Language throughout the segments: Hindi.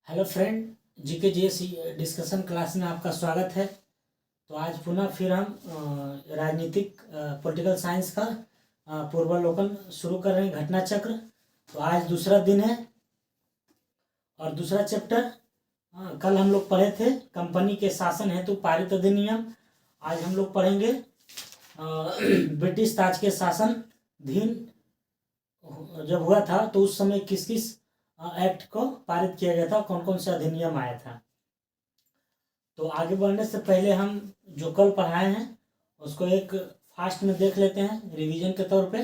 Hello friend, GK GS discussion class में आपका स्वागत है। तो आज पुनः फिर हम राजनीतिक पॉलिटिकल साइंस का पूर्वावलोकन शुरू कर रहे हैं, घटना चक्र। तो आज दूसरा दिन है और दूसरा चैप्टर कल हम लोग पढ़े थे कंपनी के शासन हेतु पारित अधिनियम। आज हम लोग पढ़ेंगे ब्रिटिश ताज के शासनाधीन जब हुआ था तो उस समय किस किस एक्ट को पारित किया गया था, कौन कौन सा अधिनियम आया था। तो आगे बढ़ने से पहले हम जो कल पढ़ाए हैं उसको एक फास्ट में देख लेते हैं रिवीजन के तौर पे,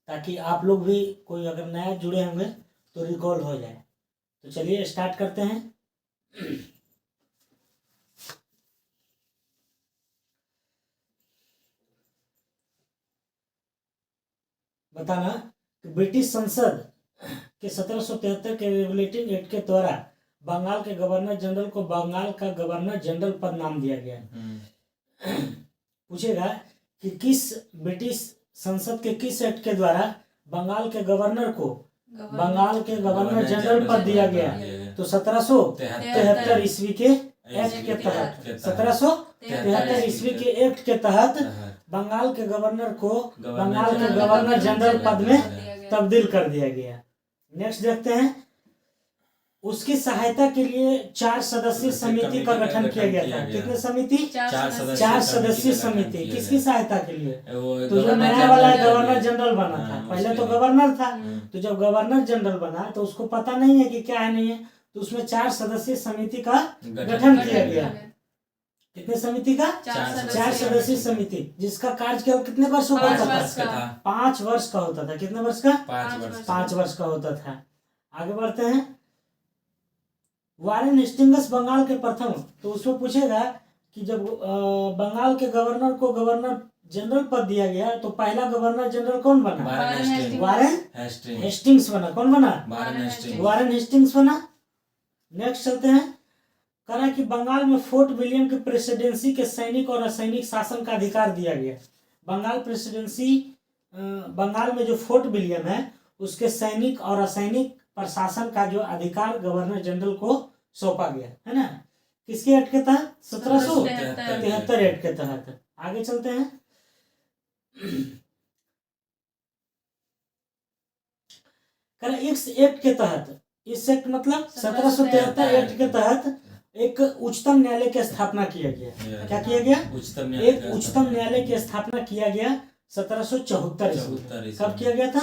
ताकि आप लोग भी कोई अगर नया जुड़े होंगे तो रिकॉल हो जाए। तो चलिए स्टार्ट करते हैं। बताना कि ब्रिटिश संसद के 1773 के रेगुलेटिंग एक्ट के द्वारा बंगाल के गवर्नर जनरल को बंगाल का गवर्नर जनरल पद नाम दिया गया। पूछेगा कि किस ब्रिटिश संसद के किस एक्ट के द्वारा बंगाल के गवर्नर को बंगाल के गवर्नर जनरल पद दिया गया। तो 1773 ईस्वी के एक्ट के तहत 1773 ईस्वी के एक्ट के तहत बंगाल के गवर्नर को बंगाल के गवर्नर जनरल पद में तब्दील कर दिया गया। नेक्स्ट देखते हैं, उसकी सहायता के लिए 4 सदस्यीय समिति का गठन किया गया था। कितने समिति? 4 सदस्यीय समिति। किसकी सहायता के लिए? तो जो नया वाला गवर्नर जनरल बना था, पहले तो गवर्नर था, तो जब गवर्नर जनरल बना तो उसको पता नहीं है कि क्या है नहीं है, तो उसमें 4 सदस्यीय समिति का गठन किया गया। कितने समिति का? 4 सदस्यीय समिति, जिसका कार्यकाल कितने वर्षों का होता था? 5 वर्ष का होता था। कितने वर्ष का? 5 वर्ष का होता था। आगे बढ़ते हैं, वारेन हेस्टिंग्स बंगाल के प्रथम। तो उसमें पूछेगा कि जब बंगाल के गवर्नर को गवर्नर जनरल पद दिया गया तो पहला गवर्नर जनरल कौन बना? वारेन हेस्टिंग्स बना। कौन बना? वारेन हेस्टिंग्स बना। नेक्स्ट चलते हैं, कहा कि बंगाल में फोर्ट विलियम के प्रेसिडेंसी के सैनिक और असैनिक शासन का अधिकार दिया गया। बंगाल प्रेसिडेंसी, बंगाल में जो फोर्ट विलियम है उसके सैनिक और असैनिक प्रशासन का जो अधिकार गवर्नर जनरल को सौंपा गया है ना। किसके एक्ट के तहत? 1773 एक्ट के तहत। आगे चलते हैं, इस एक्ट के तहत, इस एक्ट मतलब 1773 एक्ट के तहत एक उच्चतम न्यायालय की स्थापना किया गया। क्या किया गया? एक उच्चतम न्यायालय की स्थापना किया गया 1774 ईस्वी। कब किया गया था?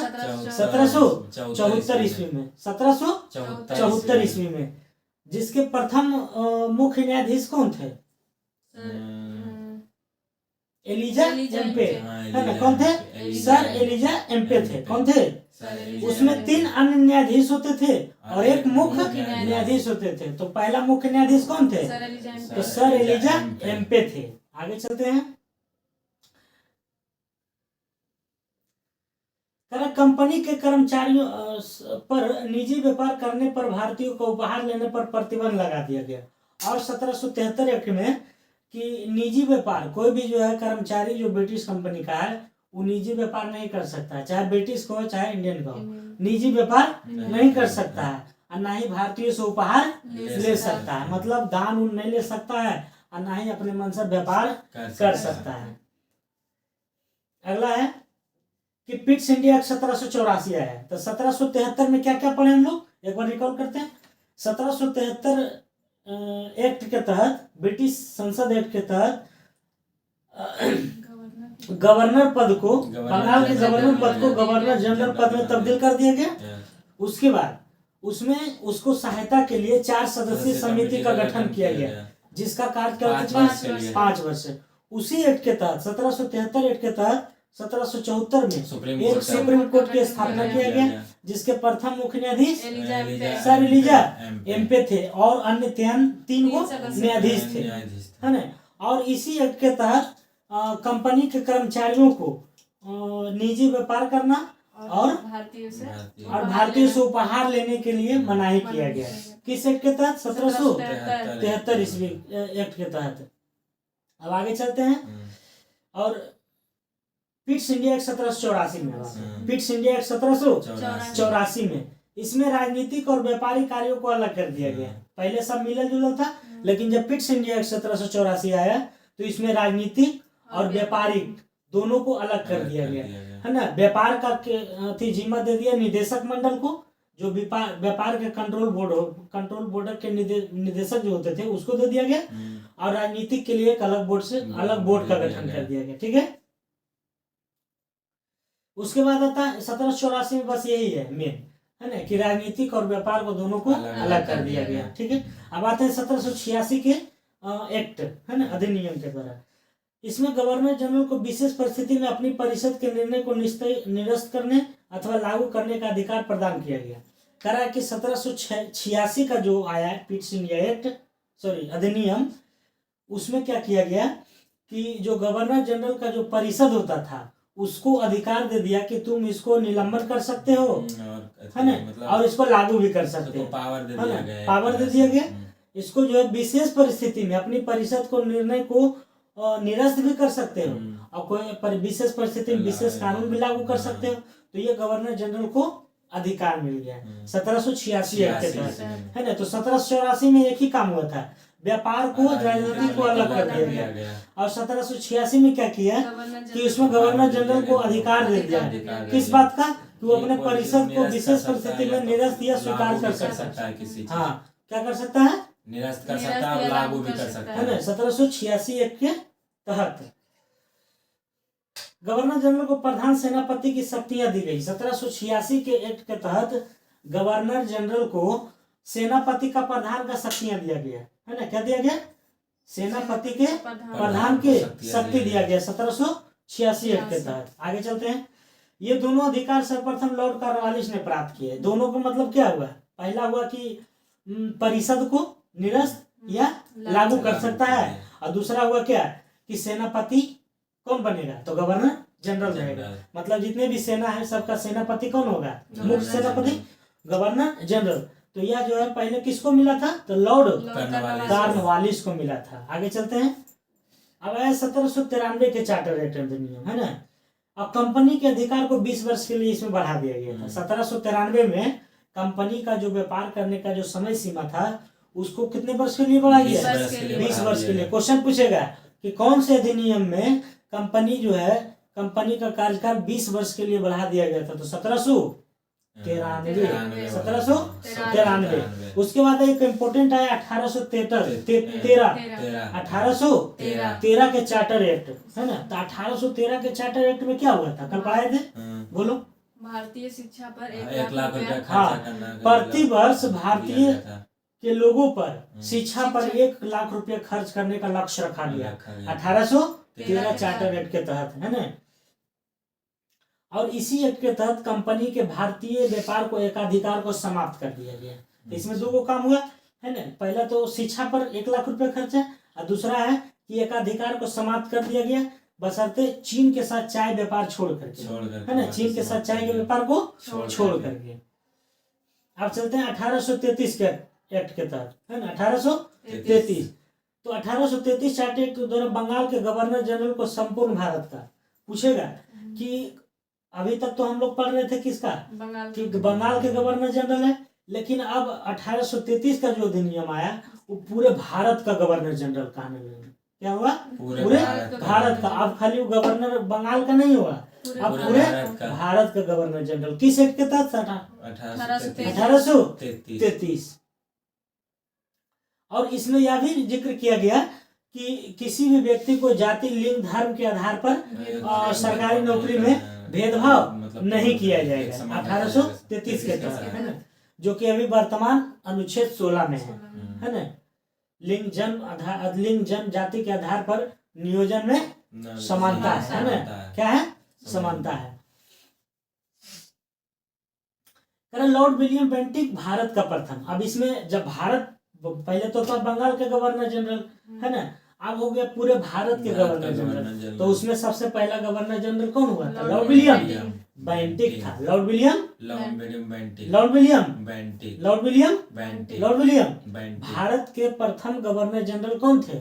1774 ईस्वी में। 1774 ईस्वी में, जिसके प्रथम मुख्य न्यायाधीश कौन थे? एलिजा एम्पे, है ना। कौन थे? सर एलिजा एम्पे थे। कौन थे? उसमें 3 अन्य न्यायाधीश होते थे और एक मुख्य न्यायाधीश होते थे। तो पहला मुख्य न्यायाधीश कौन थे? तो सर एलिजा एम्पे थे। आगे चलते हैं, कंपनी के कर्मचारियों पर निजी व्यापार करने पर भारतीयों को उपहार लेने पर प्रतिबंध लगा दिया गया। और 1773 एक्ट में कि निजी व्यापार, कोई भी जो है कर्मचारी जो ब्रिटिश कंपनी का है वो निजी व्यापार नहीं कर सकता है, चाहे ब्रिटिश का हो चाहे इंडियन का हो, निजी व्यापार नहीं कर सकता है और ना ही भारतीयों से उपहार ले सकता है, मतलब दान उन नहीं ले सकता है और ना ही अपने मन से व्यापार कर सकता है। अगला है कि पिट्स इंडिया एक्ट 1784 आया है। तो 1773 में क्या क्या पढ़े हम लोग, एक बार रिकॉल करते हैं। 1773 एक्ट के तहत, ब्रिटिश संसद एक्ट के तहत गवर्नर पद को, बंगाल के गवर्नर पद को गवर्नर जनरल पद में तब्दील कर दिया गया। उसके बाद उसमें उसको सहायता के लिए 4 सदस्यीय समिति का गठन किया गया, जिसका कार्यकाल कितना? 5 वर्ष। उसी एक्ट के तहत 1773 एक्ट के तहत 1774 में एक सुप्रीम कोर्ट की स्थापना किया गया, जिसके प्रथम मुख्य न्यायाधीश सर एलिजा एम्पे थे और अन्य 3 वो न्यायाधीश थे, है ना। और इसी एक्ट के तहत कंपनी के कर्मचारियों को निजी व्यापार करना और भारतीयों से उपहार लेने के लिए मनाही किया गया। किस एक्ट के तहत? 1773 ईस्वी एक्ट के तहत। अब आगे चलते हैं, और पिट्स इंडिया एक्ट 1784 में, पिट्स इंडिया एक्ट 1784 में इसमें राजनीतिक और व्यापारिक कार्यों को अलग कर दिया गया। पहले सब मिलल जुलल था, लेकिन जब पिट्स इंडिया एक्ट 1784 आया तो इसमें राजनीतिक और व्यापारिक दोनों को अलग कर दिया गया, है ना। व्यापार का जिम्मा दे दिया निदेशक मंडल को, जो व्यापार के कंट्रोल बोर्ड के निदेशक जो होते थे उसको दे दिया गया, और राजनीतिक के लिए एक अलग बोर्ड का गठन कर दिया गया। ठीक है, उसके बाद आता है 1784 में, बस यही है मेन, है ना, कि राजनीतिक और व्यापार को दोनों को अलग कर दिया गया। ठीक है, अब आते हैं 1786 के एक्ट, है ना, अधिनियम के द्वारा। इसमें गवर्नर जनरल को विशेष परिस्थिति में अपनी परिषद के निर्णय को निरस्त करने अथवा लागू करने का अधिकार प्रदान किया गया। कह रहा है कि 1786 का जो आया पिट्स इंडिया एक्ट, अधिनियम, उसमें क्या किया गया कि जो गवर्नर जनरल का जो परिषद होता था उसको अधिकार दे दिया कि तुम इसको निलंबन कर सकते हो, है ना, और इसको लागू भी कर सकते हो, पावर दे दिया गया। इसको जो है विशेष परिस्थिति में अपनी परिषद को निर्णय को निरस्त भी कर सकते हो, और कोई विशेष परिस्थिति में विशेष कानून भी लागू कर सकते हो। तो ये गवर्नर जनरल को अधिकार मिल गया 1786 एक्ट के तहत, है ना। तो 1784 में एक ही काम हुआ था, व्यापार को राजनीति को अलग कर दिया गया, और 1786 में क्या किया कि उसमें गवर्नर जनरल को अधिकार दे दिया, किस बात का, कि वो अपने परिषद को विशेष परिस्थिति में निरस्त या स्वीकार कर सकता है। हाँ, क्या कर सकता है, निरस्त कर सकता है और लागू भी कर सकता है ना। 1786 एक्ट के तहत गवर्नर जनरल को प्रधान सेनापति की शक्तियां दी गई। 1786 के एक्ट के तहत गवर्नर जनरल को सेनापति का प्रधान का शक्तियां दिया गया, है ना। क्या दिया गया, सेनापति के प्रधान के शक्ति दिया गया 1786 एक्ट के तहत। आगे चलते हैं। ये दोनों अधिकार सर्वप्रथम लॉर्ड कॉर्नवालिस ने प्राप्त किए। दोनों का मतलब क्या हुआ, पहला हुआ कि परिषद को निरस्त या लागू कर सकता है, और दूसरा हुआ क्या कि सेनापति कौन बनेगा, तो गवर्नर जनरल रहेगा। मतलब जितने भी सेना है सबका सेनापति कौन होगा, मुख्य सेनापति गवर्नर जनरल। तो यह जो है पहले किसको मिला था, तो लॉर्ड कॉर्नवालिस को मिला था। आगे चलते हैं। अब आया 1793 के चार्टर एक्ट अधिनियम, है ना। अब कंपनी के अधिकार को 20 वर्ष के लिए इसमें बढ़ा दिया गया था। 1793 में कंपनी का जो व्यापार करने का जो समय सीमा था उसको कितने वर्ष के लिए बढ़ा गया, 20 वर्ष के लिए। क्वेश्चन पूछेगा कि कौन से अधिनियम में कंपनी जो है, कंपनी का कार्यकाल 20 वर्ष के लिए बढ़ा दिया गया था, तो 1793। उसके बाद एक इम्पोर्टेंट आया 1813 के चार्टर एक्ट, है ना। तो 1813 के चार्टर एक्ट में क्या हुआ था, कल पढ़ाए थे, बोलो। भारतीय शिक्षा पर 1 लाख रुपया प्रति वर्ष भारतीय के लोगों पर शिक्षा पर 1 लाख रुपया खर्च करने का लक्ष्य रखा गया 1813 चार्टर एक्ट के तहत, है ना। और इसी एक्ट के तहत कंपनी के भारतीय व्यापार को एकाधिकार को समाप्त कर दिया गया। इसमें दो काम हुआ, है ना। पहला तो शिक्षा पर 1 लाख रुपया खर्च है, और दूसरा है कि एकाधिकार को समाप्त कर दिया गया बशर्ते चीन के साथ चाय व्यापार छोड़ करके, है ना। चीन के साथ चाय के व्यापार को छोड़ करके। अब चलते हैं 1833 के एक्ट के तहत, है ना। 1833। तो 1833 चार्टर एक्ट के द्वारा बंगाल के गवर्नर जनरल को संपूर्ण भारत का पूछेगा कि अभी तक तो हम लोग पढ़ रहे थे किसका, कि बंगाल के गवर्नर जनरल है, लेकिन अब 1833 का जो अधिनियम आया वो पूरे भारत का गवर्नर जनरल कहने लगे। क्या हुआ, पूरे भारत का। अब खाली वो गवर्नर बंगाल का नहीं हुआ, अब पूरे भारत का गवर्नर जनरल। किस एक्ट के तहत, 1833। और इसमें यह भी जिक्र किया गया कि किसी भी व्यक्ति को जाति, लिंग, धर्म के आधार पर सरकारी नौकरी में भेदभाव नहीं किया जाएगा 1833 के तहत, है ना। जो कि अभी वर्तमान अनुच्छेद 16 में है ना। लिंग जन्म जाति के आधार पर नियोजन में समानता है ना। क्या है, समानता है। लॉर्ड विलियम बेंटिक भारत का प्रथम। अब इसमें जब भारत पहले तो था बंगाल के गवर्नर जनरल, है ना, अब हो गया पूरे भारत के गवर्नर जनरल। तो उसमें सबसे पहला गवर्नर जनरल कौन हुआ था, लॉर्ड विलियम बेंटिक था। लॉर्ड विलियम भारत के प्रथम गवर्नर जनरल कौन थे,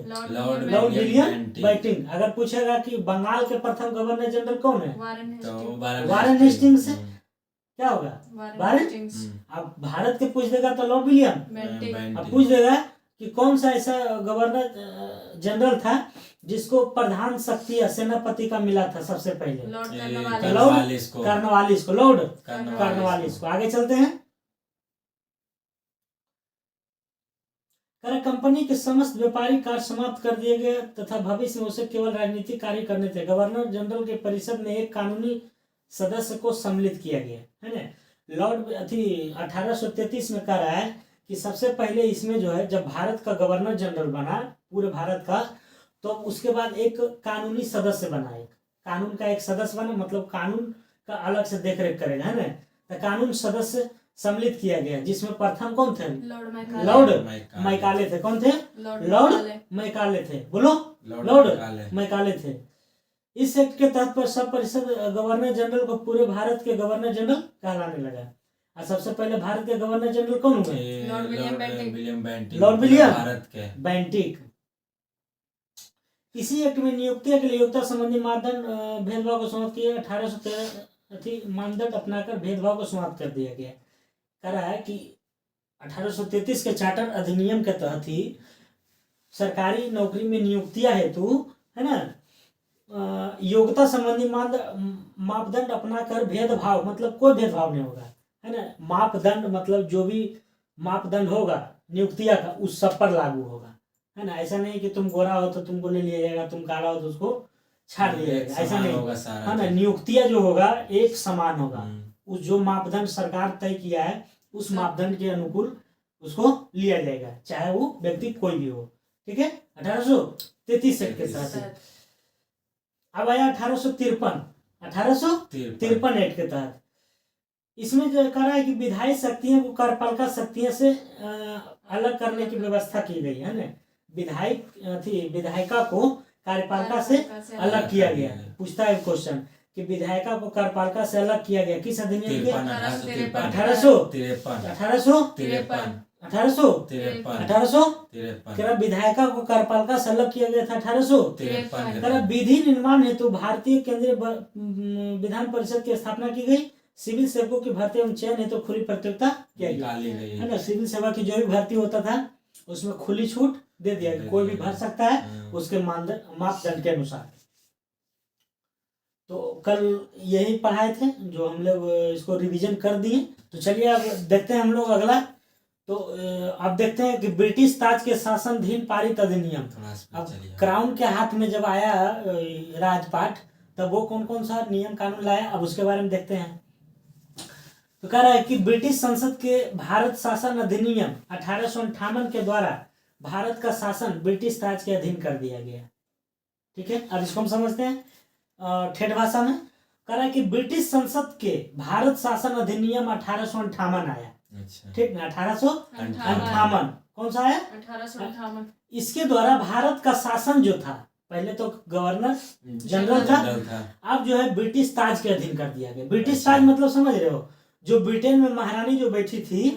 लॉर्ड विलियम बेंटिक। अगर पूछेगा कि बंगाल के प्रथम गवर्नर जनरल कौन है, तो वारेन हेस्टिंग्स है। क्या होगा? Warren Warren. हेस्टिंग्स, अब भारत के पूछ देगा तो लॉर्ड विलियम। बेंटिक, अब पूछ देगा कि कौन सा ऐसा गवर्नर जनरल था जिसको प्रधान शक्ति सेनापति का मिला था सबसे पहले? लॉर्ड कॉर्नवालिस को, लॉर्ड कॉर्नवालिस को। आगे चलते हैं। कंपनी के समस्त व्यापारिक कार्य समाप्त कर दिए गए तथा भविष्य में उसे केवल राजनीतिक कार्य करने थे। गवर्नर जनरल के परिषद में एक कानूनी सदस्य को सम्मिलित किया गया है ना। लॉर्ड 1833 में कह रहा है कि सबसे पहले इसमें जो है जब भारत का गवर्नर जनरल बना पूरे भारत का, तो उसके बाद एक कानूनी सदस्य बना, एक कानून का एक सदस्य बना, मतलब कानून का अलग से देखरेख करेगा है ना। तो कानून सदस्य सम्मिलित किया गया जिसमें प्रथम कौन थे? लॉर्ड मैकाले थे। कौन थे? लॉर्ड मैकाले थे। बोलो, लॉर्ड मैकाले थे। इस एक्ट के तहत पर सब परिषद गवर्नर जनरल को पूरे भारत के गवर्नर जनरल कहलाने लगा। और सबसे पहले भारत के गवर्नर जनरल कौन हुए? Lord William Bentinck, Lord William Bharat के बेंटिक। इसी एक्ट में नियुक्ति के लिए योग्यता संबंधी मानदंड भेदभाव को समाप्त किया। 1813 मानदंड अपनाकर भेदभाव को समाप्त कर दिया गया। कह रहा है कि 1833 के चार्टर अधिनियम के तहत ही सरकारी नौकरी में नियुक्तियां हेतु है ना योग्यता संबंधी मापदंड अपनाकर भेदभाव, मतलब कोई भेदभाव नहीं होगा है ना। मापदंड मतलब जो भी मापदंड होगा नियुक्तियां का उस सब पर लागू होगा है ना। ऐसा नहीं कि तुम गोरा हो तो तुमको ले लिया जाएगा, तुम काला हो तो उसको छाड़ दिया जाएगा, ऐसा नहीं होगा है ना। नियुक्तियां जो होगा एक समान होगा। उस जो मापदंड सरकार तय किया है उस मापदंड के अनुकूल उसको लिया जाएगा, चाहे वो व्यक्ति कोई भी हो। ठीक है, 1833 एक्ट के तहत। अब आया 1853 एक्ट के तहत। इसमें जो कह रहा है कि विधायी शक्तियों को कार्यपालिका शक्तियों से अलग करने की व्यवस्था की गई है ना। विधायिका को कार्यपालिका से अलग किया गया। पूछता है क्वेश्चन कि विधायिका को कार्यपालिका से अलग किया गया किस अधिनियम के? 1853 विधायिका को कार्यपालिका से अलग किया गया था 1853। विधि निर्माण हेतु भारतीय केंद्रीय विधान परिषद की स्थापना की गई। सिविल सेवकों की भर्ती एवं चयन हेतु खुली प्रतियोगिता किया गया है ना। सिविल सेवा की जो भी भर्ती होता था उसमें खुली छूट दे दिया गया, कोई भी भर सकता है उसके मापदंड के अनुसार। तो कल यही पढ़ाए थे जो हम लोग इसको रिवीजन कर दिए। तो चलिए अब देखते हैं हम लोग अगला। तो अब देखते हैं कि ब्रिटिश ताज के शासनाधीन पारित अधिनियम। अब क्राउन के हाथ में जब आया राजपाट तब वो कौन कौन सा नियम कानून लाया, अब उसके बारे में देखते हैं। तो कह रहा है कि ब्रिटिश संसद के भारत शासन अधिनियम 1858 के द्वारा भारत का शासन ब्रिटिश ताज के अधीन कर दिया गया। ठीक है, अब इसको हम समझते हैं ठेठ भाषा में। कह रहा है कि ब्रिटिश संसद के भारत शासन अधिनियम 1858 आया। ठीक ना, 1858 कौन सा आया? 1858। इसके द्वारा भारत का शासन जो था, पहले तो गवर्नर जनरल था, अब जो है ब्रिटिश ताज के अधीन कर दिया गया। ब्रिटिश ताज मतलब समझ रहे हो, जो ब्रिटेन में महारानी जो बैठी थी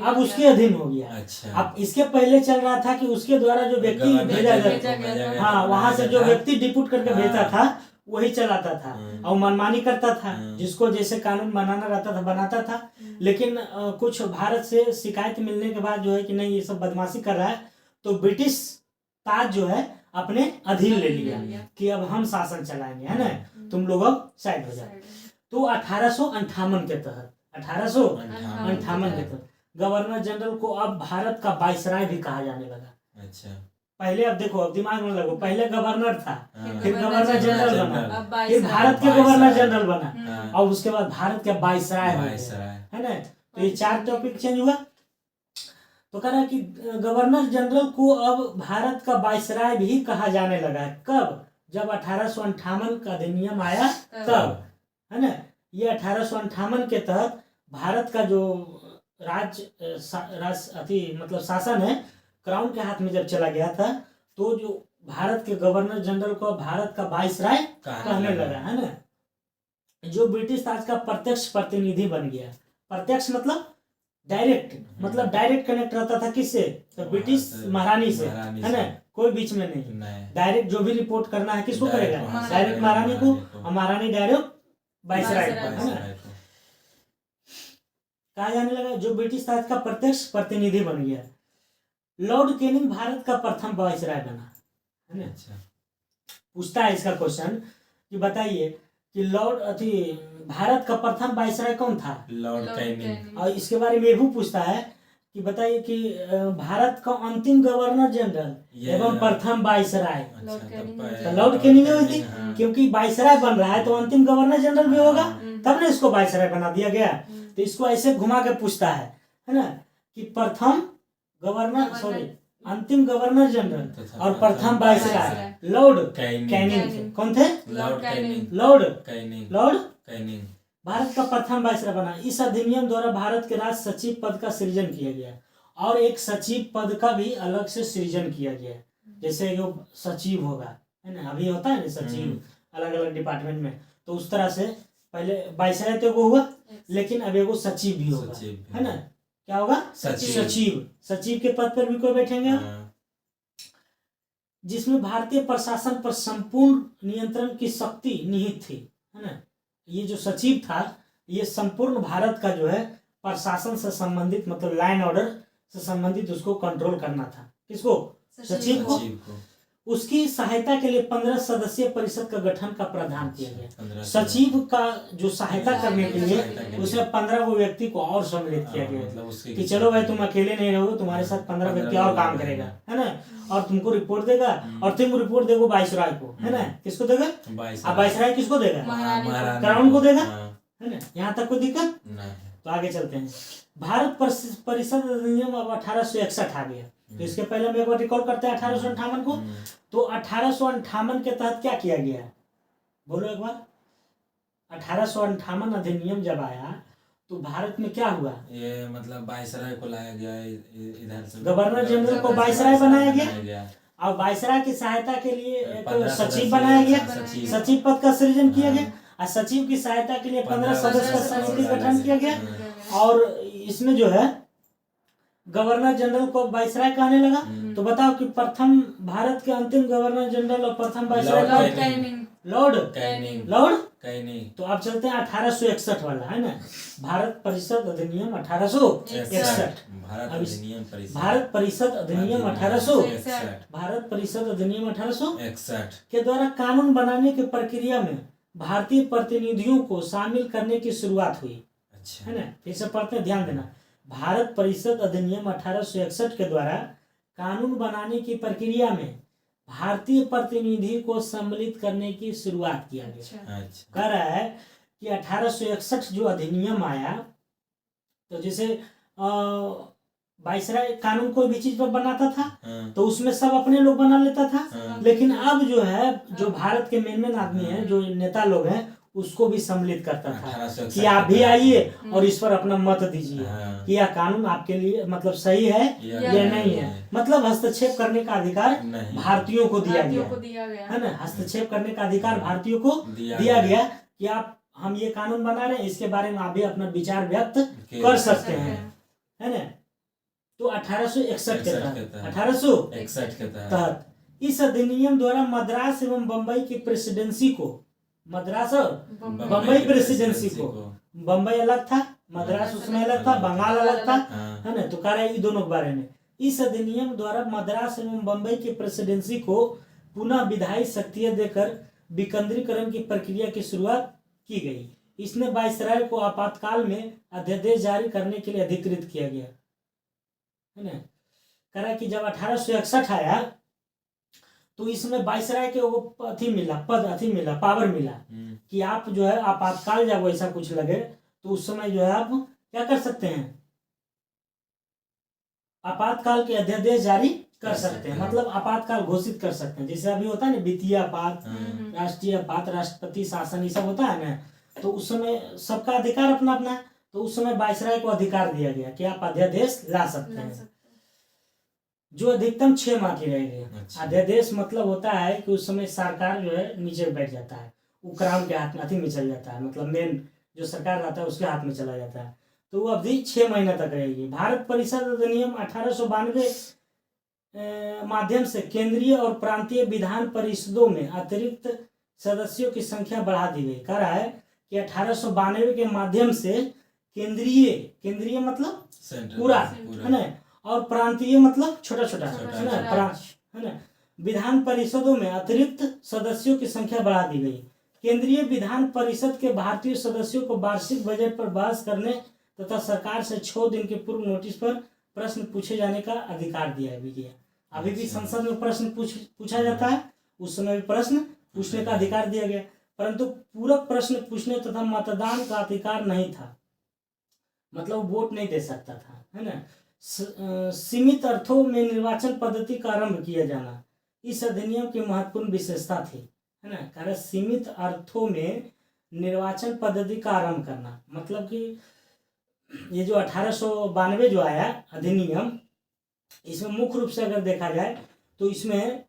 अब उसके अधीन हो गया। अब इसके पहले चल रहा था कि उसके द्वारा जो व्यक्ति भेजा जाता, हाँ वहां से जो व्यक्ति डिप्यूट करके भेजा था वही चलाता था और मनमानी करता था, जिसको जैसे कानून बनाना रहता था बनाता था। लेकिन कुछ भारत से शिकायत मिलने के बाद जो है कि नहीं ये सब बदमाशी कर रहा है, तो ब्रिटिश ताज जो है अपने अधीन ले लिया कि अब हम शासन चलाएंगे है ना, तुम लोग अब साइड हो जाओ। तो 1858 के तहत 1858 के तहत गवर्नर जनरल को अब भारत का वाइसराय भी कहा जाने लगा। अच्छा, पहले अब देखो, अब दिमाग में लगो, पहले गवर्नर था, फिर गवर्नर जनरल बना, फिर भारत के गवर्नर जनरल बना और उसके बाद भारत के वाइसराय है ना। तो ये 4 टॉपिक चेंज हुआ। तो कह रहा है कि गवर्नर जनरल को अब भारत का वाइसराय भी कहा जाने लगा है। कब? जब 1858 का अधिनियम आया तब है ना। ये 1858 के तहत भारत का जो मतलब शासन है क्राउन के हाथ में जब चला गया था, तो जो भारत के गवर्नर जनरल को भारत का वाइसराय कहने लगा है ना, जो ब्रिटिश ताज का प्रत्यक्ष प्रतिनिधि बन गया। प्रत्यक्ष मतलब डायरेक्ट, मतलब डायरेक्ट कनेक्ट रहता था किससे? तो ब्रिटिश महारानी से है ना, कोई बीच में नहीं। डायरेक्ट जो भी रिपोर्ट करना है किसको करेगा? डायरेक्ट महारानी को, और महारानी डायरेक्ट वाइसराय को है ना। कहा जाने लगा, जो ब्रिटिश राज का प्रत्यक्ष प्रतिनिधि बन गया। लॉर्ड कैनिंग भारत का प्रथम वायसराय बना, है ना। अच्छा। पूछता है इसका क्वेश्चन कि बताइए कि भारत का प्रथम वायसराय कौन था? Lord Canning. और इसके बारे में ये भी पूछता है कि बताइए कि भारत का अंतिम गवर्नर जनरल एवं प्रथम वायसराय। तो लॉर्ड कैनिंग होती, क्योंकि वायसराय बन रहा है तो अंतिम गवर्नर जनरल भी होगा, तब ना इसको वायसराय बना दिया गया। तो इसको ऐसे घुमा के पूछता है ना, कि प्रथम गवर्नर अंतिम गवर्नर जनरल और प्रथम वायसराय लॉर्ड कैनिंग। कौन थे? Lord Canning. Lord Canning Bharat का प्रथम वायसराय बना। इस अधिनियम द्वारा भारत के राज सचिव पद का सृजन किया गया और एक सचिव पद का भी अलग से सृजन किया गया। जैसे जो सचिव होगा, है ना, अभी होता है ना सचिव अलग अलग डिपार्टमेंट में, तो उस तरह से पहले वायसराय तो वो हुआ, लेकिन अब एगो सचिव भी होगा, है ना। क्या होगा? सचिव के पद पर भी कोई बैठेंगे, जिसमें भारतीय प्रशासन पर संपूर्ण नियंत्रण की शक्ति निहित थी, है ना। ये जो सचिव था, ये संपूर्ण भारत का जो है प्रशासन से संबंधित, मतलब लाइन ऑर्डर से संबंधित उसको कंट्रोल करना था। किसको? सचिव को। उसकी सहायता के लिए 15 सदस्यीय परिषद का गठन का प्रावधान किया गया। सचिव का जो सहायता करने के लिए उसमें 15 वो व्यक्ति को और सम्मिलित किया गया कि चलो भाई, तुम अकेले नहीं रहोगे, तुम्हारे साथ 15 व्यक्ति और काम करेगा, है ना, और तुमको रिपोर्ट देगा, और तुम रिपोर्ट देगो वायसराय को, है ना। किसको देगा? अब वायसराय किसको देगा? क्राउन को देगा, है ना। यहाँ तक कोई दिक्कत नहीं। तो आगे चलते हैं। भारत परिषद अधिनियम अब 1861 आ गया। तो इसके पहले हम एक बार रिकॉल करते हैं 1858 को। तो 1858 के तहत क्या किया गया? बोलो एक बार। 1858 अधिनियम जब आया तो भारत में क्या हुआ? ये मतलब वायसराय को लाया गया, इधर से गवर्नर जनरल को वायसराय बनाया गया और वायसराय की सहायता के लिए एक सचिव बनाया गया, सचिव पद का सृजन किया गया और सचिव की सहायता के लिए 15 सदस्य का समिति गठन किया गया। और इसमें जो है गवर्नर जनरल को वायसराय कहने लगा। तो बताओ कि प्रथम भारत के अंतिम गवर्नर जनरल और प्रथम वायसराय लॉर्ड कैनिंग। तो अब चलते हैं 1861 वाला, है ना, भारत परिषद अधिनियम 1861। भारत परिषद अधिनियम 1861 के द्वारा कानून बनाने की प्रक्रिया में भारतीय प्रतिनिधियों को शामिल करने की शुरुआत हुई। अच्छा। है ना, फिर से पढ़ते हैं, ध्यान देना। भारत परिषद अधिनियम 1861 के द्वारा कानून बनाने की प्रक्रिया में भारतीय प्रतिनिधि को सम्मिलित करने की शुरुआत किया गया। अच्छा। कह रहा है कि 1861 जो अधिनियम आया, तो जैसे वायसराय कानून कोई भी चीज पर बनाता था तो उसमें सब अपने लोग बना लेता था, लेकिन अब जो है, जो भारत के मेन आदमी है, जो नेता लोग हैं, उसको भी सम्मिलित करता था कि आप भी आइए और इस पर अपना मत दीजिए कि यह कानून आपके लिए मतलब सही है या नहीं है। मतलब हस्तक्षेप करने का अधिकार भारतीयों को दिया गया, है ना। हस्तक्षेप करने का अधिकार भारतीयों को दिया गया कि आप, हम ये कानून बना रहे हैं, इसके बारे में आप भी अपना विचार व्यक्त कर सकते हैं, है ना। तो 1861 के तहत इस अधिनियम द्वारा मद्रास एवं बम्बई की प्रेसिडेंसी को, मद्रास और बम्बई प्रेसिडेंसी को, बम्बई अलग था, मद्रास उसमें अलग था, बंगाल अलग था, है ना। तो कह रहे हैं दोनों के बारे में। इस अधिनियम द्वारा मद्रास एवं बम्बई की प्रेसिडेंसी को पुनः विधायी शक्तियां देकर विकेंद्रीकरण की प्रक्रिया की शुरुआत की गई। इसने वायसराय को आपातकाल में अध्यादेश जारी करने के लिए अधिकृत किया गया, है ना। कह रहा है कि जब 1861 आया तो इसमें वायसराय के वो पावर मिला कि आप जो है आपातकाल जब ऐसा कुछ लगे तो उस समय जो है आप क्या कर सकते हैं, आपातकाल के अध्यादेश जारी कर सकते हैं, मतलब आपातकाल घोषित कर सकते हैं। जैसे अभी होता है ना वित्तीय आपात, राष्ट्रीय आपात, राष्ट्रपति शासन, ये सब होता है ना। तो उस समय सबका अधिकार अपना अपना है, तो उस समय वायसराय को अधिकार दिया गया कि आप अध्यादेश ला सकते हैं, जो अधिकतम 6 माह की रहेगी। अच्छा। अध्यादेश मतलब होता है कि उस समय सरकार जो है नीचे बैठ जाता है, वो क्राउन के हाथ में चल जाता है, मतलब मेन जो सरकार रहता है उसके हाथ में चला जाता है। तो वो अवधि 6 महीना तक रहेगी। भारत परिषद अधिनियम 1892 माध्यम से केंद्रीय और प्रांतीय विधान परिषदों में अतिरिक्त सदस्यों की संख्या बढ़ा दी गई। कह रहा है कि 1892 के माध्यम से केंद्रीय, केंद्रीय मतलब सेंट्रल पूरा, है ना, और प्रांतीय मतलब छोटा छोटा, है ना, है ना। विधान परिषदों में अतिरिक्त सदस्यों की संख्या बढ़ा दी गई। केंद्रीय विधान परिषद के भारतीय सदस्यों को वार्षिक बजट पर बहस करने तथा सरकार से 6 दिन के पूर्व नोटिस पर प्रश्न पूछे जाने का अधिकार दिया गया। अभी भी संसद में प्रश्न पूछा जाता है, उस समय भी प्रश्न पूछने का अधिकार दिया गया, परंतु पूरक प्रश्न पूछने तथा मतदान का अधिकार नहीं था, मतलब वोट नहीं दे सकता था, है ना। सीमित अर्थों में निर्वाचन पद्धति का आरंभ किया जाना इस अधिनियम की महत्वपूर्ण विशेषता थी, है ना। कारण सीमित अर्थों में निर्वाचन पद्धति का आरंभ करना, मतलब कि ये जो 1892 जो आया अधिनियम, इसमें मुख्य रूप से अगर देखा जाए तो इसमें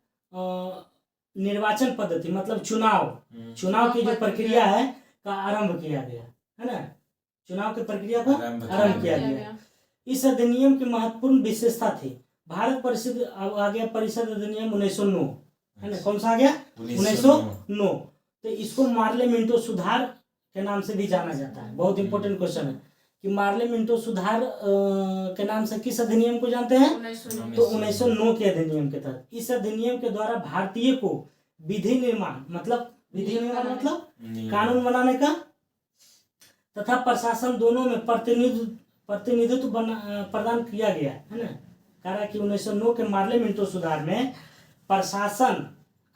निर्वाचन पद्धति मतलब चुनाव की जो प्रक्रिया है का आरंभ किया गया, है ना। चुनाव की प्रक्रिया को आरंभ किया गया। इस अधिनियम की महत्वपूर्ण विशेषता थी भारत परिषद, आ गया परिषद अधिनियम 1909, है ना। कौन सा आ गया? 1909। तो इसको मार्ले मिंटो सुधार के नाम से भी जाना जाता है। बहुत इंपॉर्टेंट क्वेश्चन है कि मार्ले मिंटो सुधार के नाम से किस अधिनियम को जानते हैं? तो 1909 के अधिनियम के तहत इस अधिनियम के द्वारा भारतीय को विधि निर्माण मतलब कानून बनाने का तथा प्रशासन दोनों में प्रतिनिधित्व प्रदान किया गया, है ना। कहा कि 1909 के मार्ले मिंटो सुधार में प्रशासन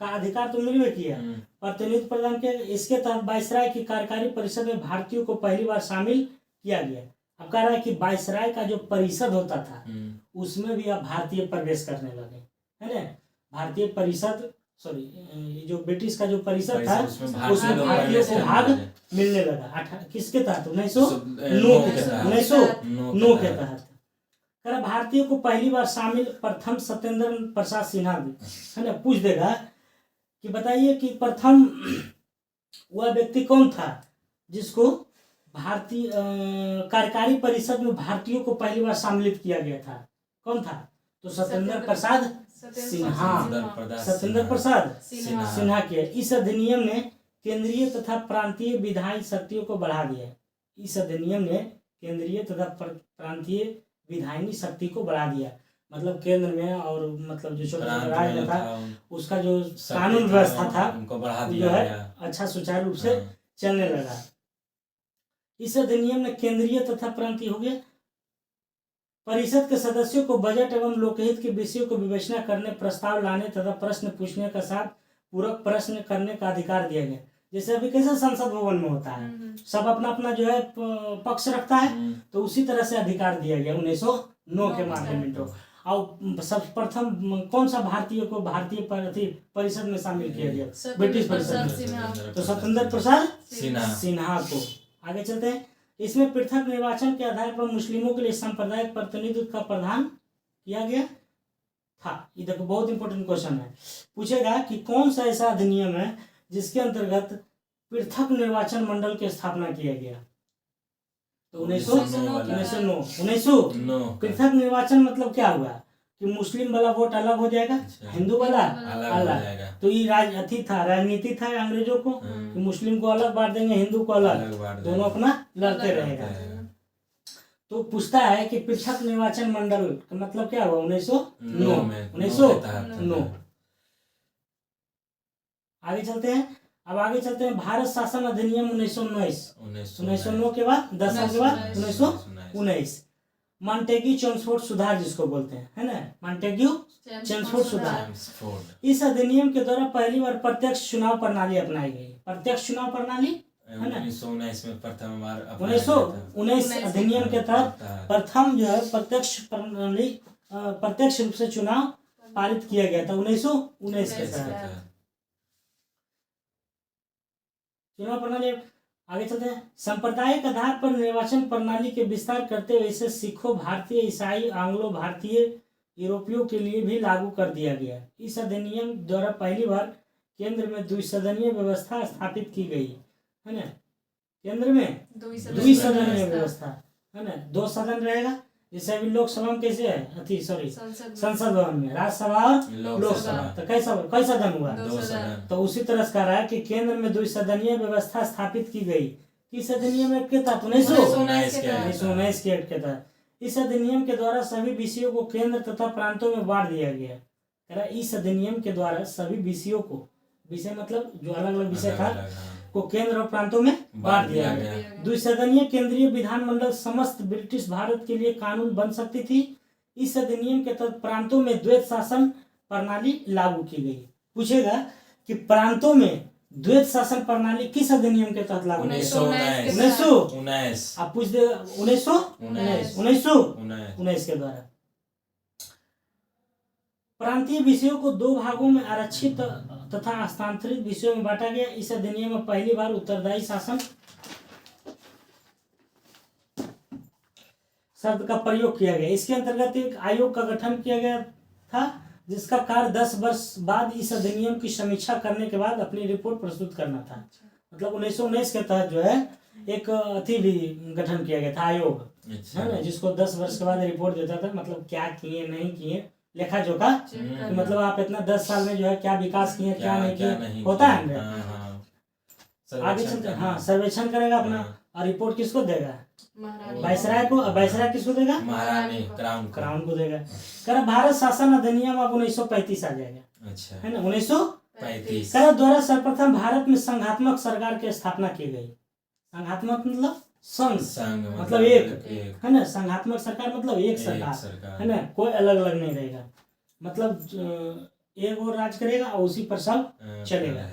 का अधिकार तो मिल किया, प्रतिनिधित्व प्रदान किया। इसके तहत वायसराय की कार्यकारी परिषद में भारतीयों को पहली बार शामिल किया गया। अब कह रहा है कि वायसराय का जो परिषद होता था उसमें भी अब भारतीय प्रवेश करने लगे, है ना। भारतीय परिषद जो ब्रिटिश का जो परिषद था उसमें भारतीयों को भाग मिलने लगा। किसके तहत? 1909 के तहत। कर भारतीयों को पहली बार शामिल प्रथम सत्येंद्र प्रसाद सिन्हा, है ना। पूछ देगा कि बताइए कि प्रथम वह व्यक्ति कौन था जिसको भारतीय कार्यकारी परिषद में भारतीयों को पहली बार सम्मिलित किया गया था? कौन था? तो सत्येंद्र प्रसाद सिन्हा के। इस अधिनियम ने केंद्रीय तथा प्रांतीय विधायी शक्तियों को बढ़ा दिया। इस अधिनियम ने केंद्रीय तथा प्रांतीय विधायी शक्ति को बढ़ा दिया, मतलब केंद्र में और मतलब जो छोटा छोटा राज्य में था उसका जो कानून व्यवस्था था उनको बढ़ा दिया है अच्छा सुचारू रूप से चलने लगा। इस अधिनियम ने केंद्रीय तथा प्रांतीय हो गया परिषद के सदस्यों को बजट एवं लोकहित के विषयों को विवेचना करने, प्रस्ताव लाने तथा प्रश्न पूछने का साथ पूरक प्रश्न करने का अधिकार दिया गया। जैसे अभी कैसे संसद भवन में होता है, सब अपना अपना जो है पक्ष रखता है, तो उसी तरह से अधिकार दिया गया 1909 के मार्ले मिंटो। और सर्वप्रथम कौन सा भारतीय को भारतीय परिषद में शामिल किया गया? ब्रिटिश परिषद में, तो सत्येंद्र प्रसाद सिन्हा को। आगे चलते हैं। इसमें पृथक निर्वाचन के आधार पर मुस्लिमों के लिए सांप्रदायिक प्रतिनिधित्व का प्रावधान किया गया था। ये देखो बहुत इंपॉर्टेंट क्वेश्चन है, पूछेगा कि कौन सा ऐसा अधिनियम है जिसके अंतर्गत पृथक निर्वाचन मंडल की स्थापना किया गया? तो 1909। पृथक निर्वाचन मतलब क्या हुआ कि मुस्लिम वाला वोट अलग हो जाएगा, हिंदू वाला अलग। तो ये राजनीति था अंग्रेजों को कि मुस्लिम को अलग बांट देंगे, हिंदू को अलग, दोनों अपना लड़ते रहेगा। तो पूछता है कि पृथक निर्वाचन मंडल का मतलब क्या हुआ? 1909। आगे चलते हैं। अब आगे चलते हैं। भारत शासन अधिनियम 1909 के बाद 10 साल के बाद 1919 मॉन्टेग्यू चेम्सफोर्ड सुधार जिसको बोलते हैं, है ना, मॉन्टेग्यू चेम्सफोर्ड सुधार। इस अधिनियम के द्वारा पहली बार प्रत्यक्ष चुनाव प्रणाली अपनाई गई। प्रत्यक्ष चुनाव प्रणाली है ना 1919 में प्रथम बार 1919 अधिनियम के तहत प्रथम जो है प्रत्यक्ष प्रणाली प्रत्यक्ष रूप से चुनाव पारित किया गया था 1919 के तहत चुनाव प्रणाली। आगे चलते हैं। सांप्रदायिक आधार पर निर्वाचन प्रणाली के विस्तार करते हुए इसे सिखों, भारतीय, ईसाई, आंग्लो भारतीय, यूरोपियों के लिए भी लागू कर दिया गया। इस अधिनियम द्वारा पहली बार केंद्र में द्विसदनीय व्यवस्था स्थापित की गई, है ना। केंद्र में द्विसदनीय व्यवस्था, है ना, 2 सदन रहेगा। जैसे अभी लोकसभा में कैसे है संसद भवन में, राज्यसभा और लोकसभा, तो कई सदन हुआ? 2 सदन। तो उसी तरह से कह रहा है कि केंद्र में द्विसदनीय व्यवस्था स्थापित की गई। किस अधिनियम एक्ट के तहत? 1919 के एक्ट के तहत। इस अधिनियम के द्वारा सभी विषयों को केंद्र तथा प्रांतों में बांट दिया गया। कह रहा इस अधिनियम के द्वारा सभी विषयों को, विषय मतलब जो अलग अलग विषय था, को केंद्र और प्रांतों में बांट दिया गया। द्विसदनीय केंद्रीय विधानमंडल समस्त ब्रिटिश भारत के लिए कानून बन सकती थी। इस अधिनियम के तहत प्रांतों में द्वैत शासन प्रणाली लागू की गई। पूछेगा कि प्रांतों में द्वैत शासन प्रणाली किस अधिनियम के तहत लागू? 1919। आप पूछ दे 1919 के द्वारा। प्रांतीय विषयों को दो भागों में आरक्षित तथा हस्तांतरित विषयों में बांटा गया। इस अधिनियम में पहली बार उत्तरदायी शासन शब्द का प्रयोग किया गया। इसके अंतर्गत एक आयोग का गठन किया गया था, जिसका कार्य 10 वर्ष बाद इस अधिनियम की समीक्षा करने के बाद अपनी रिपोर्ट प्रस्तुत करना था। मतलब 1919 के तहत जो है एक अति भी गठन किया गया था, आयोग है ना, जिसको 10 वर्ष के बाद रिपोर्ट देता था, मतलब क्या किए नहीं किए, लेखा जोखा, मतलब आप इतना 10 साल में जो है क्या विकास किए क्या नहीं किए, होता है ना। आगे चलते हाँ सर्वेक्षण करेगा अपना, और रिपोर्ट किसको देगा? वायसराय को। वायसराय किसको देगा? महारानी, क्राउन को देगा। कर भारत शासन अधिनियम अब 1935 आ जाएगा। अच्छा है ना, 1935 35 द्वारा सर्वप्रथम भारत में संघात्मक सरकार की स्थापना की गई। संघात्मक मतलब संघ मतलब एक है ना, संघात्मक सरकार मतलब एक सरकार है ना, कोई अलग अलग नहीं रहेगा, मतलब एक और राज करेगा और उसी पर सब चलेगा।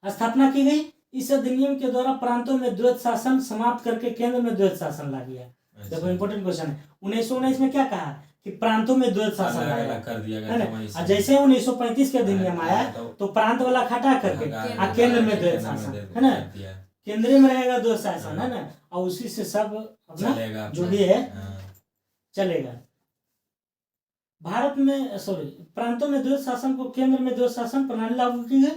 स्थापना की गई। इस अधिनियम के द्वारा प्रांतों में द्वैत शासन समाप्त करके केंद्र में द्वैत शासन ला दिया। देखो इंपॉर्टेंट क्वेश्चन है, 1919 में क्या कहा कि प्रांतों में द्वैत शासन लाया कर दिया है ना। जैसे 1935 के अधिनियम आया तो प्रांत वाला हटा करके केंद्र में द्वैत शासन है ना, केंद्रीय में रहेगा द्वैत शासन है ना, और उसी से सब अपना जो भी है चलेगा। भारत में प्रांतों में द्वैत शासन को केंद्र में द्वैत शासन प्रणाली लागू की गई।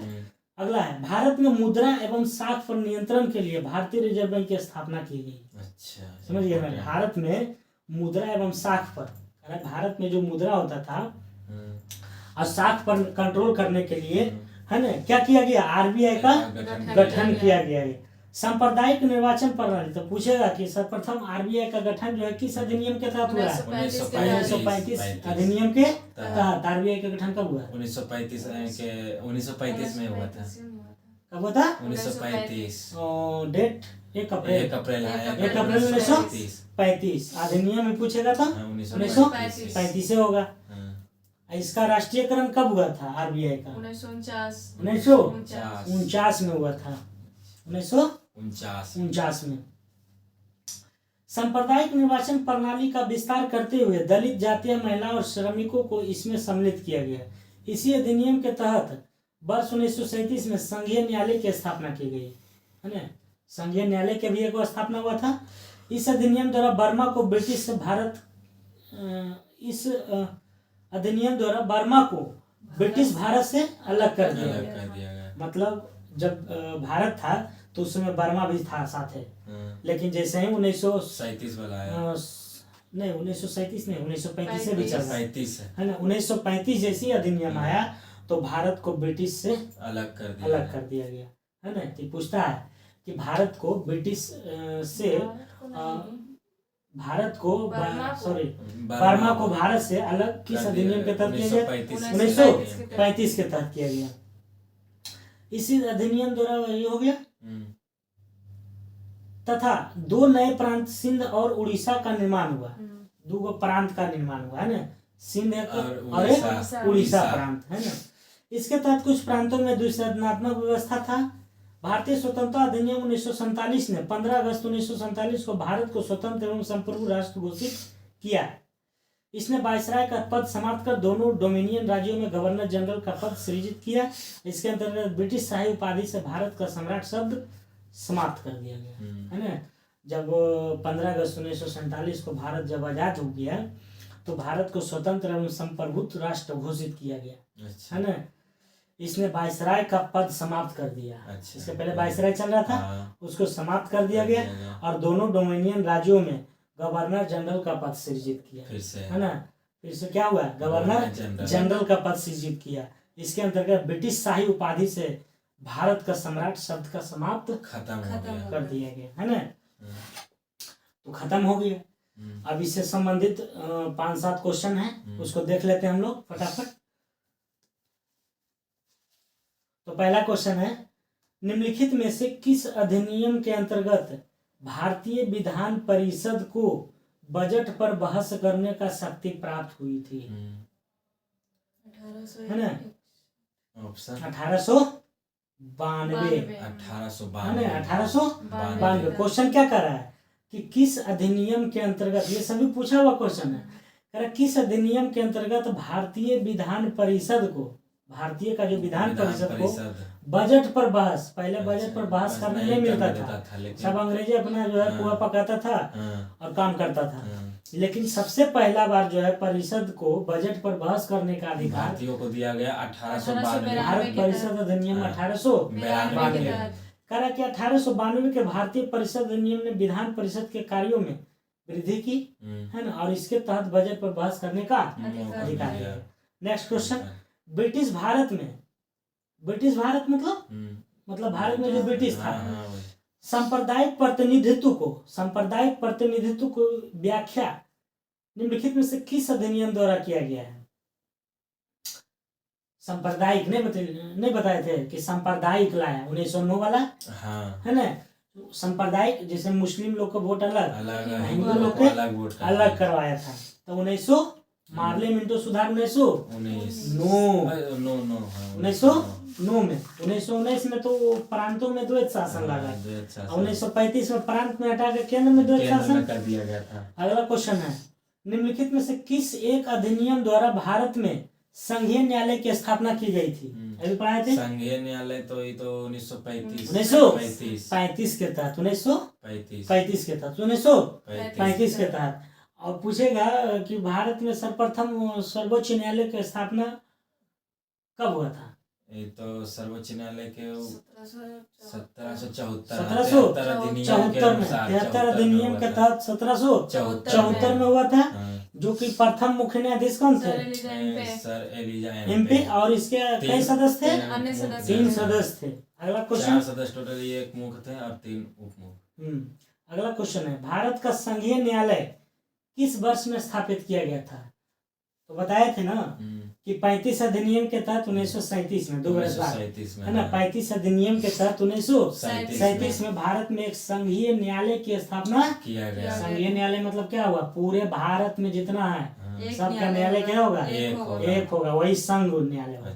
अगला है, भारत में मुद्रा एवं साख पर नियंत्रण के लिए भारतीय रिजर्व बैंक की स्थापना की गई। अच्छा समझिए ना, भारत में मुद्रा एवं साख पर, भारत में जो मुद्रा होता था और साख पर कंट्रोल करने के लिए है ना क्या किया गया? आरबीआई का गठन किया गया है। सांप्रदायिक निर्वाचन प्रणाली, तो पूछेगा कि सर्वप्रथम आरबीआई का गठन जो है किस अधिनियम के तहत हुआ है? 1935 अधिनियम के तहत आरबीआई का गठन कब हुआ? 1935 में हुआ था। कब हुआ था? 1935 डेट 1 अप्रैल 1935 अधिनियम में पूछेगा तो 1935 से होगा। इसका राष्ट्रीयकरण कब हुआ था आरबीआई का? 1949 में हुआ था। 1949 में। सांप्रदायिक निर्वाचन प्रणाली का विस्तार करते हुए दलित, जातीय, महिला और श्रमिकों को इसमें सम्मिलित किया गया। इसी अधिनियम के तहत वर्ष 1937 में संघीय न्यायालय की स्थापना की गई है ना। संघीय न्यायालय के भी एक स्थापना हुआ था। इस अधिनियम द्वारा बर्मा को ब्रिटिश भारत इस अधिनियम द्वारा बर्मा को ब्रिटिश भारत से अलग कर दिया गया। मतलब जब भारत था तो उस समय बर्मा भी था साथ है, लेकिन जैसे ही 1937 वाला आया नहीं 1937 नहीं 1935 से भी चल रहा है ना। 1935 जैसी अधिनियम आया तो भारत को ब्रिटिश से अलग कर दिया गया है ना। तो पूछता है कि भारत को ब्रिटिश से भारत को बर्मा को भारत से अलग किस अधिनियम के तहत किया गया? 1935 के तहत किया गया। इसी अधिनियम द्वारा ये हो गया। तथा 2 नए प्रांत सिंध और उड़ीसा का निर्माण हुआ। 2 प्रांत का निर्माण हुआ है ना, सिंध और एक उड़ीसा प्रांत है ना। इसके तहत कुछ प्रांतों में द्विसदनात्मक व्यवस्था था। भारतीय स्वतंत्रता अधिनियम 1947 ने 15 अगस्त 1947 को भारत को स्वतंत्र एवं संप्रभु राष्ट्र घोषित किया। इसने वायसराय का पद समाप्त कर दोनों डोमिनियन राज्यों में गवर्नर जनरल का पद सृजित किया। इसके अंतर्गत ब्रिटिश शाही उपाधि से भारत का सम्राट शब्द समाप्त कर दिया गया है ना। जब 15 अगस्त 1947 को भारत जब आजाद हो गया तो भारत को स्वतंत्र एवं संप्रभुत्व राष्ट्र घोषित किया गया है ना। इसने वायसराय का पद समाप्त कर दिया। इससे पहले वायसराय चल रहा था, उसको समाप्त कर दिया गया और दोनों डोमिनियन राज्यों में गवर्नर जनरल का पद सृजित किया है ना। फिर से क्या हुआ? गवर्नर जनरल का पद सृजित किया। इसके अंतर्गत ब्रिटिश शाही उपाधि से भारत का सम्राट शब्द का समाप्त खत्म हो गया। कर दिया गया है ना, तो खत्म हो गया। अब इससे संबंधित 5-7 क्वेश्चन है, उसको देख लेते हैं हम लोग फटाफट। तो पहला क्वेश्चन है, निम्नलिखित में से किस अधिनियम के अंतर्गत भारतीय विधान परिषद को बजट पर बहस करने का शक्ति प्राप्त हुई थी? है ना, ऑप्शन 1892। 1892। क्वेश्चन क्या कर रहा है कि किस अधिनियम के अंतर्गत, ये सभी पूछा हुआ क्वेश्चन है, कह रहा किस अधिनियम के अंतर्गत भारतीय विधान परिषद को, भारतीय का जो विधान परिषद को बजट पर बहस, पहले बजट पर बहस करने नहीं मिलता था, सब अंग्रेजी अपना जो है पुआ पकाता था और काम करता था, लेकिन सबसे पहला बार जो है परिषद को बजट पर बहस करने का अधिकार भारतीयों को दिया गया 1892। भारत परिषद अधिनियम 1892। कह रहा कि 1892 के भारतीय परिषद अधिनियम ने विधान परिषद के कार्यों में वृद्धि की, है ना, और इसके तहत बजट पर बहस करने का अधिकार है। नेक्स्ट क्वेश्चन, ब्रिटिश भारत में, ब्रिटिश भारत मतलब भारत में जो ब्रिटिश था, सांप्रदायिक प्रतिनिधित्व को व्याख्या निम्नलिखित में से किस अधिनियम द्वारा किया गया है? सांप्रदायिक नहीं बताए थे कि सांप्रदायिक लाया 1909 वाला, है ना, सांप्रदायिक जैसे मुस्लिम लोग का वोट अलग, हिंदू लोग के अलग करवाया था, तो 1900 मार्ले मिंटो सुधार 1919 में तो प्रांतों में द्वैत शासन लगा, 1935 में प्रांत में हटा के केंद्र में द्वैत शासन कर दिया गया था। अगला क्वेश्चन है, निम्नलिखित में से किस एक अधिनियम द्वारा भारत में संघीय न्यायालय की स्थापना की गई थी? अभी पढ़ाए थे संघीय न्यायालय, तो ये तो 1935 के तहत, 1935 के तहत, 1935 के तहत। और पूछेगा कि भारत में सर्वप्रथम सर्वोच्च न्यायालय की स्थापना कब हुआ था? ये तो सर्वोच्च न्यायालय के 1774 अधिनियम के तहत 1774 में हुआ था, जो कि प्रथम मुख्य न्यायाधीश कौन थे? Sir Elijah Impey. और इसके कई सदस्य थे? 3 सदस्य थे। अगला क्वेश्चन, 4 सदस्य टोटल, 1 मुख्य थे और 3 उप मुख्य। अगला क्वेश्चन है, भारत का संघीय न्यायालय किस वर्ष में स्थापित किया गया था? तो बताए थे ना कि 35 अधिनियम के तहत 1937 में, 2 वर्ष बाद, है ना, 35 अधिनियम के तहत 1937 में भारत में एक संघीय न्यायालय की स्थापना किया गया। संघीय न्यायालय मतलब क्या हुआ? पूरे भारत में जितना है सबका न्यायालय क्या होगा? एक होगा, वही संघ न्यायालय होगा।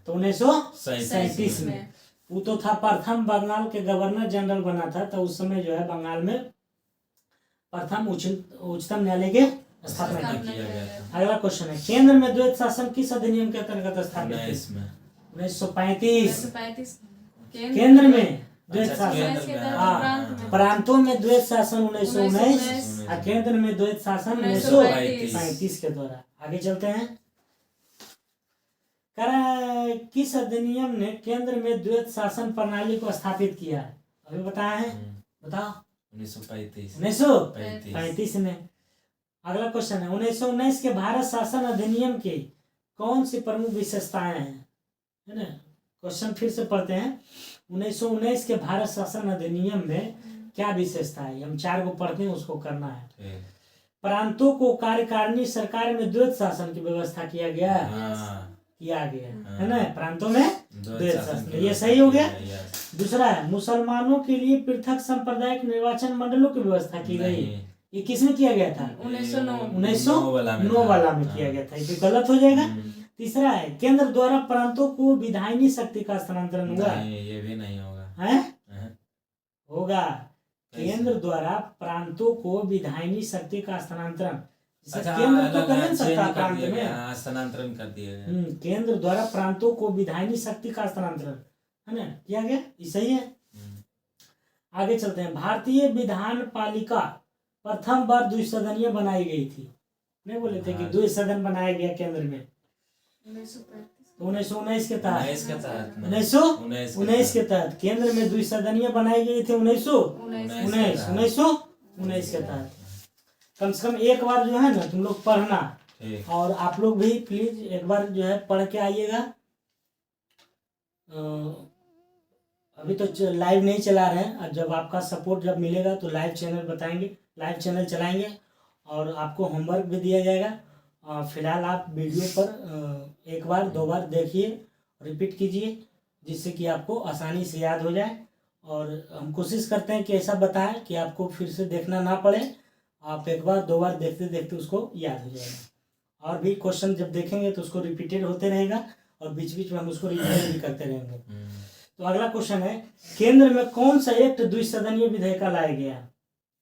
तो 1937 में वो तो था प्रथम बंगाल के गवर्नर जनरल बना था, तो उस समय जो है बंगाल में प्रथम उच्चतम न्यायालय के स्थापना किया गया था। अगला क्वेश्चन है, केंद्र में द्वैत शासन किस अधिनियम के अंतर्गत स्थापित? 1935। केंद्र में द्वैत शासन, प्रांतों में द्वैत शासन 1919 और केंद्र में द्वैत शासन 1935 के द्वारा। आगे चलते हैं, किस अधिनियम ने केंद्र में द्वैत शासन प्रणाली को स्थापित किया? अभी बताया है, बताओ। 1935 में। अगला क्वेश्चन है, 1919 के भारत शासन अधिनियम की कौन सी प्रमुख विशेषताएं हैं? है ना, क्वेश्चन फिर से पढ़ते हैं। 1919 के भारत शासन अधिनियम में क्या विशेषता है? हम 4 को पढ़ते हैं, उसको करना है। प्रांतों को कार्यकारिणी सरकार में द्वैत शासन की व्यवस्था किया गया है ना, प्रांतों में द्वैत शासन, ये सही हो गया। दूसरा है, मुसलमानों के लिए पृथक सांप्रदायिक निर्वाचन मंडलों की व्यवस्था की गई। ये किसमें किया गया था? 1909 वाला में किया गया था, ये गलत हो जाएगा। तीसरा है, केंद्र द्वारा प्रांतों को विधायिनी शक्ति का स्थानांतरण हुआ। ये भी नहीं होगा, होगा। केंद्र द्वारा प्रांतों को विधायिनी शक्ति का स्थानांतरण, केंद्र तो कर नहीं सकता प्रांत में, स्थानांतरण कर दिया गया। केंद्र द्वारा प्रांतों को विधायिनी शक्ति का स्थानांतरण, है ना, किया गया, ये सही है। आगे चलते हैं, भारतीय विधान पालिका प्रथम बार द्विसदनीय बनाई गई थी। नहीं बोले थे कि 2 सदन बनाया गया केंद्र में? 1919 के तहत, 1919 के तहत केंद्र में द्विसदनीय बनाई गई थी। 1919 के तहत। कम से कम एक बार जो है ना तुम लोग पढ़ना, और आप लोग भी प्लीज एक बार जो है पढ़ के आइएगा। अभी तो लाइव नहीं चला रहे हैं, और जब आपका सपोर्ट जब मिलेगा तो लाइव चैनल बताएंगे, लाइव चैनल चलाएंगे और आपको होमवर्क भी दिया जाएगा। फिलहाल आप वीडियो पर एक बार 2 बार देखिए, रिपीट कीजिए, जिससे कि आपको आसानी से याद हो जाए। और हम कोशिश करते हैं कि ऐसा बताएं कि आपको फिर से देखना ना पड़े, आप एक बार 2 बार देखते देखते उसको याद हो जाएगा। और भी क्वेश्चन जब देखेंगे तो उसको रिपीटेड होते रहेगा और बीच बीच में हम उसको रिवीजन भी करते रहेंगे। तो अगला क्वेश्चन है, केंद्र में कौन सा एक्ट द्विसदनीय विधेयक लाया गया?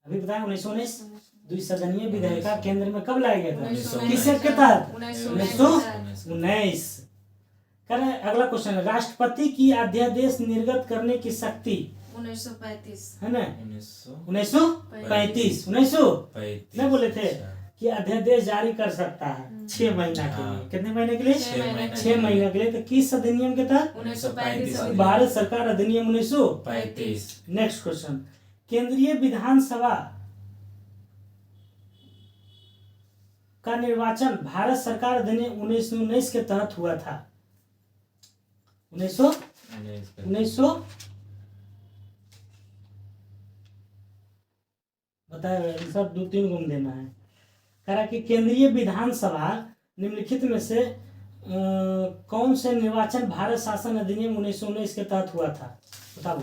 अभी बताएं 1919 द्विसदनीय विधेयक केंद्र में कब लाया गया था? किस एक्ट के तहत? 1919। अगला क्वेश्चन है, राष्ट्रपति की अध्यादेश निर्गत करने की शक्ति 1935 है ना? 1935 नहीं बोले थे कि अध्यादेश जारी कर सकता है 6 महीना के लिए। कितने महीने के लिए? 6 महीने के लिए। तो किस अधिनियम के तहत? 1935 भारत सरकार अधिनियम 1935। नेक्स्ट क्वेश्चन, केंद्रीय विधानसभा का निर्वाचन भारत सरकार अधिनियम 1919 के तहत हुआ था। 1900 बताए सब 2-3 गुम देना है। कह रहा कि केंद्रीय विधानसभा निम्नलिखित में से कौन से निर्वाचन भारत शासन अधिनियम 1919 के तहत हुआ था? बताओ।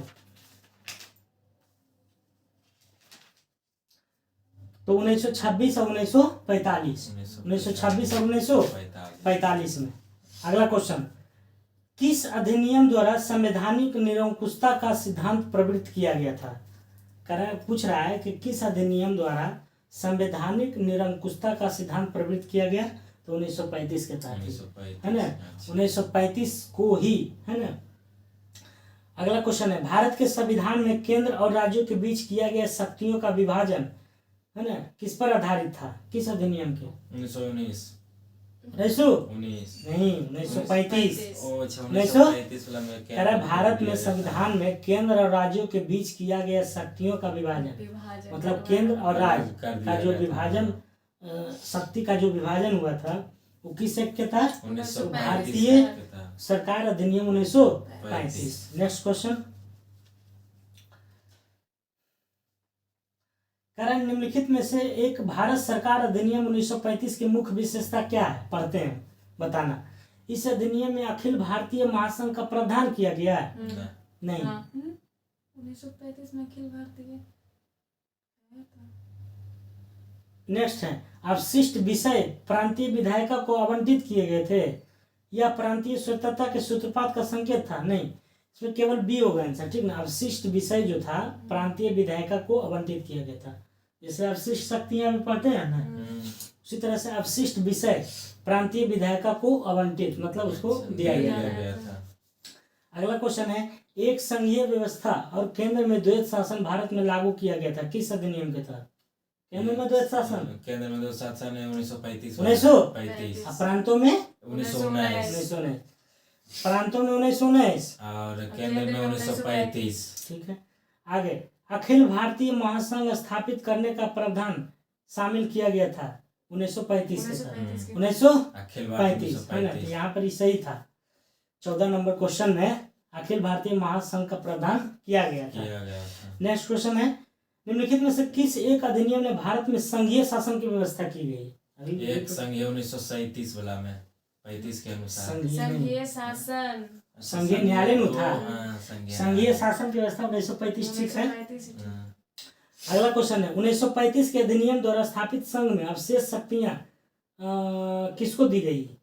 तो 1926 और 1945। 1926 और 1945 में। अगला क्वेश्चन, किस अधिनियम द्वारा संवैधानिक निरंकुशता का सिद्धांत प्रवृत्त किया गया था? पूछ रहा है कि किस अधिनियम द्वारा संवैधानिक निरंकुशता का सिद्धांत प्रवृत्त किया गया? तो 1935 के तहत है ना? 1935 को ही है ना। अगला क्वेश्चन है, भारत के संविधान में केंद्र और राज्यों के बीच किया गया शक्तियों का विभाजन है ना किस पर आधारित था? किस अधिनियम के? 1919 नहीं 1935। भारत में संविधान में केंद्र और राज्यों के बीच किया गया शक्तियों का विभाजन, मतलब केंद्र और राज्य का जो विभाजन, शक्ति का जो विभाजन हुआ था वो किस एक्ट के तहत? भारतीय सरकार अधिनियम 1935। नेक्स्ट क्वेश्चन, कारण निम्नलिखित में से एक भारत सरकार अधिनियम 1935 की मुख्य विशेषता क्या है? पढ़ते हैं, बताना। इस अधिनियम में अखिल भारतीय महासंघ का प्रावधान किया गया है? नहीं। 1935 में अखिल भारतीय। नेक्स्ट है, अवशिष्ट विषय प्रांतीय विधायिका को आवंटित किए गए थे। यह प्रांतीय स्वतंत्रता के सूत्रपात का संकेत था? नहीं, इसमें केवल बी होगा आंसर, ठीक ना। अवशिष्ट विषय जो था प्रांतीय विधायिका को आवंटित किया गया था। जैसे अवशिष्ट शक्तियां भी पढ़ते हैं ना, उसी तरह से अवशिष्ट विषय प्रांतीय विधायिका को आवंटित मतलब उसको दिया गया था। अगला क्वेश्चन है, एक संघीय व्यवस्था और केंद्र में द्वैत शासन भारत में लागू किया गया था किस अधिनियम के तहत? केंद्र में द्वैत शासन 1935। प्रांतों में 1919। प्रांतों में 1919 और केंद्र में 1935। ठीक है। आगे, अखिल भारतीय महासंघ स्थापित करने का प्रावधान शामिल किया गया था 1935 के साथ। 1935 है ना, तो यहाँ पर सही था। 14 नंबर क्वेश्चन में अखिल भारतीय महासंघ का प्रावधान किया गया था। नेक्स्ट क्वेश्चन है, निम्नलिखित में से किस एक अधिनियम ने भारत में संघीय शासन की व्यवस्था की गई? एक संघीय 1937 वाला में 35 के अनुसार संघीय शासन, संघीय न्यायालय में था। संघीय शासन की व्यवस्था 1935, ठीक है। अगला क्वेश्चन है, 1935 के अधिनियम द्वारा स्थापित संघ में अवशेष शक्तियां किसको दी गई?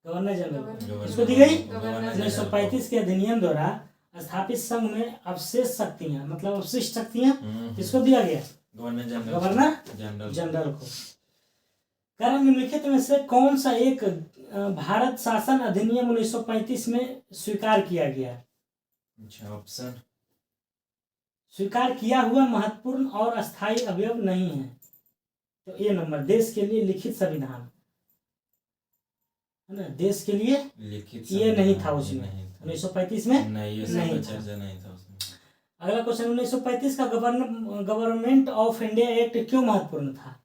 Governor general. किसको दी गई? 1935 के अधिनियम द्वारा स्थापित संघ में अवशेष शक्तियां मतलब अवशिष्ट शक्तियां किसको दिया गया? गवर्नर जनरल को। कारण निम्नलिखित में से कौन सा एक भारत शासन अधिनियम 1935 में स्वीकार किया गया? ऑप्शन, स्वीकार किया हुआ महत्वपूर्ण और अस्थायी अवयव नहीं है। तो ए नंबर, देश के लिए लिखित संविधान है ना, देश के लिए लिखित ये नहीं था उसमें 1935 में नहीं था उसमें। अगला क्वेश्चन, 1935 का गवर्नमेंट ऑफ इंडिया एक्ट क्यों महत्वपूर्ण था?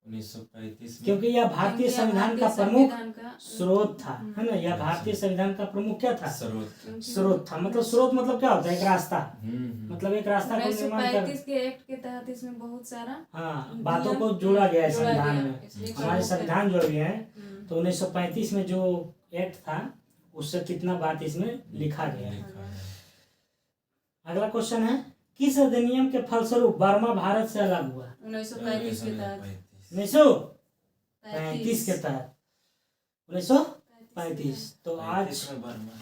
1935 में क्योंकि यह भारतीय क्योंकि संविधान का भारतीय प्रमुख संविधान का स्रोत था, है ना। यह भारतीय संविधान का प्रमुख क्या था? स्रोत। स्रोत था। मतलब स्रोत मतलब क्या होता है? एक रास्ता, मतलब एक रास्ता को निर्माण कर 1935 के एक्ट के तहत इसमें बहुत सारा हाँ बातों को जोड़ा गया है संविधान में। इसलिए हमारे प्रमुख है। संविधान जोड़ गए हैं। हम्म। तो 1935 में जो एक्ट था उससे कितना बात इसमें लिखा गया है। लिखा है। अगला क्वेश्चन है, किस अधिनियम के फलस्वरूप बर्मा भारत से अलग हुआ? 1935 के तहत 1935 के तहत 1935। तो आज 35 में बर्मा।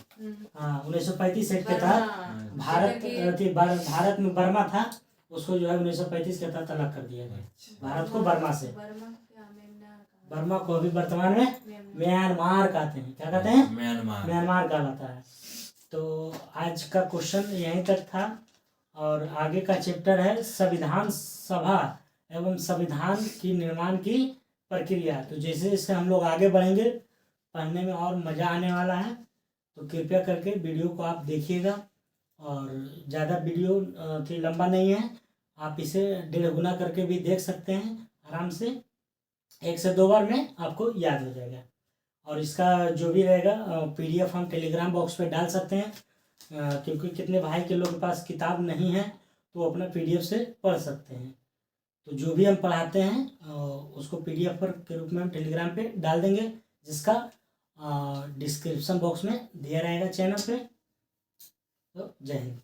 हाँ 1935 एक्ट के तहत भारत में बर्मा था, उसको जो है 1935 के तहत अलग कर दिया गया भारत को बर्मा से। बर्मा को अभी वर्तमान में म्यांमार कहते हैं। क्या कहते हैं? म्यांमार कहलाता है। तो आज का क्वेश्चन यहीं तक था और आगे का चैप्टर है संविधान सभा एवं संविधान की निर्माण की प्रक्रिया। तो जैसे जैसे हम लोग आगे बढ़ेंगे पढ़ने में और मज़ा आने वाला है। तो कृपया करके वीडियो को आप देखिएगा और ज़्यादा वीडियो लंबा नहीं है, आप इसे 1.5 गुना करके भी देख सकते हैं आराम से। 1 से 2 बार में आपको याद हो जाएगा। और इसका जो भी रहेगा PDF हम टेलीग्राम बॉक्स पे डाल सकते हैं, क्योंकि कितने भाई के लोग के पास किताब नहीं है तो अपना PDF से पढ़ सकते हैं। तो जो भी हम पढ़ाते हैं उसको PDF के रूप में हम टेलीग्राम पे डाल देंगे, जिसका डिस्क्रिप्शन बॉक्स में दिया रहेगा चैनल पे। तो जय हिंद।